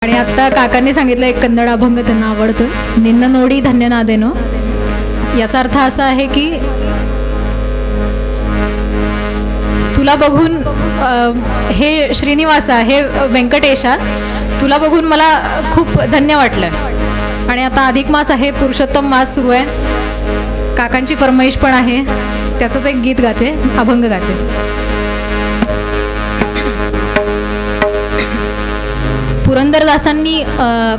आणि आता काकांनी सांगितलं एक कन्नड अभंग त्यांना आवडतो, निन्न नोडी धन्य नादेनो. याचा अर्थ असा आहे की तुला बघून हे श्रीनिवासा, हे व्यंकटेशा, तुला बघून मला खूप धन्य वाटलं. आणि आता अधिक मास आहे, पुरुषोत्तम मास सुरू आहे, काकांची फरमाईश पण आहे, त्याचंच एक गीत गाते, अभंग गाते.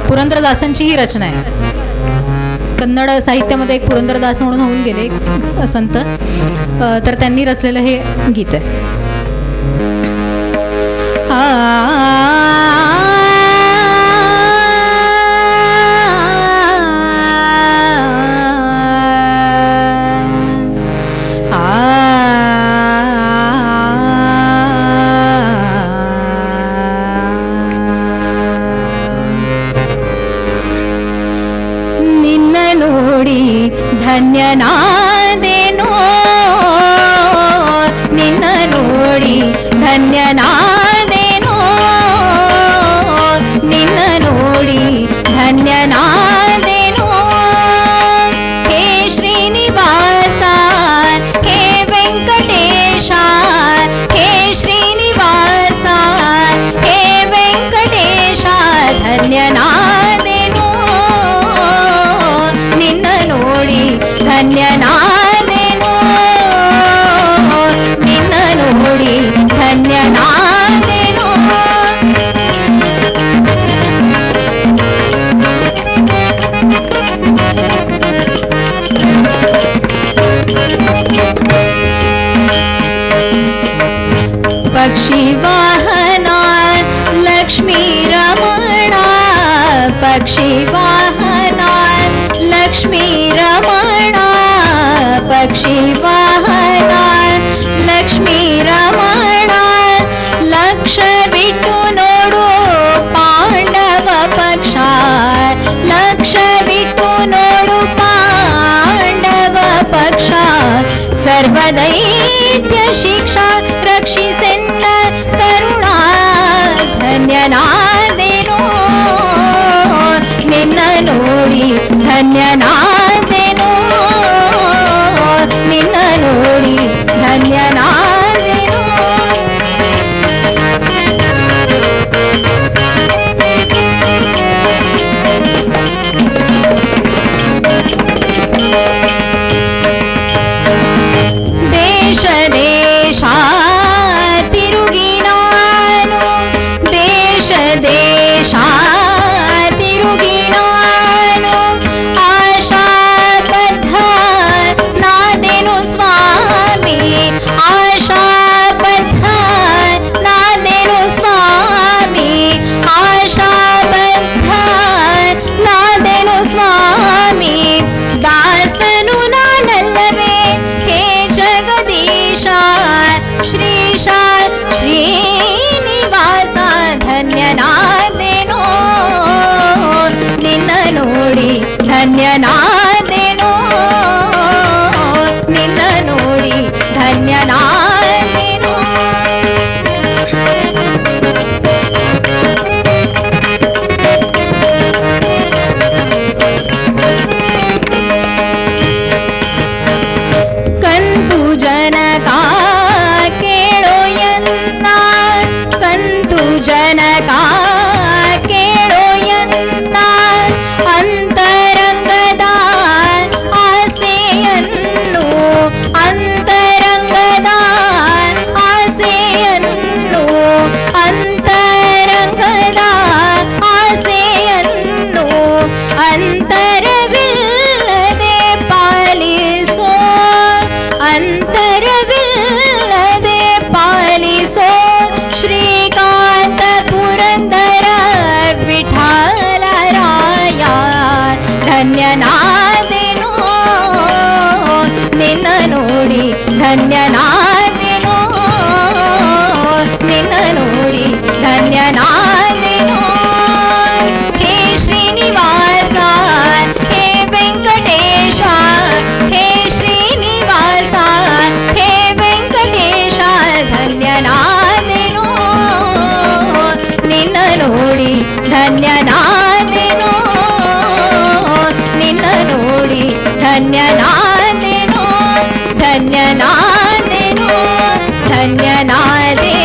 पुरंदरदासांची ही रचना आहे. कन्नड साहित्यामध्ये एक पुरंदरदास म्हणून होऊन गेले एक संत, तर त्यांनी रचलेलं हे गीत आहे. ನೋಡಿ ಧನ್ಯನಾದೆನೋ, ನಿನ್ನ ನೋಡಿ ಧನ್ಯನಾದೆನೋ, ನಿನ್ನ ನೋಡಿ ಧನ್ಯನಾದೆನೋ. ಹೇ ಶ್ರೀನಿವಾಸ, ಹೇ ವೆಂಕಟೇಶ, ಹೇ ಶ್ರೀನಿವಾಸ, ಹೇ ವೆಂಕಟೇಶ, ಧನ್ಯನಾದೆನೋ, ನಿನ್ನ ನೋಡಿ ಧನ್ಯನಾದೆನೋ, ನಿನ್ನ ನೋಡಿ ಧನ್ಯನಾದೆನೋ. ಪಕ್ಷಿ ವಾಹನ ಲಕ್ಷ್ಮೀ ರಮಣ, ಪಕ್ಷಿ ವಾಹನ ಲಕ್ಷ್ಮೀ ರಮಣ, ಪಕ್ಷಿ ವಾಹನ ಲಕ್ಷ್ಮೀ ರಮಣ. ಲಕ್ಷವಿಟ್ಟು ನೋಡು ಪಾಂಡವ ಪಕ್ಷ, ಲಕ್ಷವಿಟ್ಟು ನೋಡು ಪಾಂಡವ ಪಕ್ಷ. ಸರ್ವದೈತ್ಯ ಶಿಕ್ಷಾ ರಕ್ಷಿಸೆನ್ನ ಕರುಣ, ಧನ್ಯನಾದೆನೋ, ನಿನ್ನ ನೋಡಿ ಧನ್ಯನಾದೆನೋ, ನಿನ್ನ ನೋಡಿ ಧನ್ಯನಾದೆನೋ. ದೇಶ ದೇಶ ಧನ್ಯನಾದೆನೋ ನಿನ್ನ ನೋಡಿ ಧನ್ಯನಾದೆನೋ ಧನ್ಯನಾದೆನೋ ಧನ್ಯನಾದೆ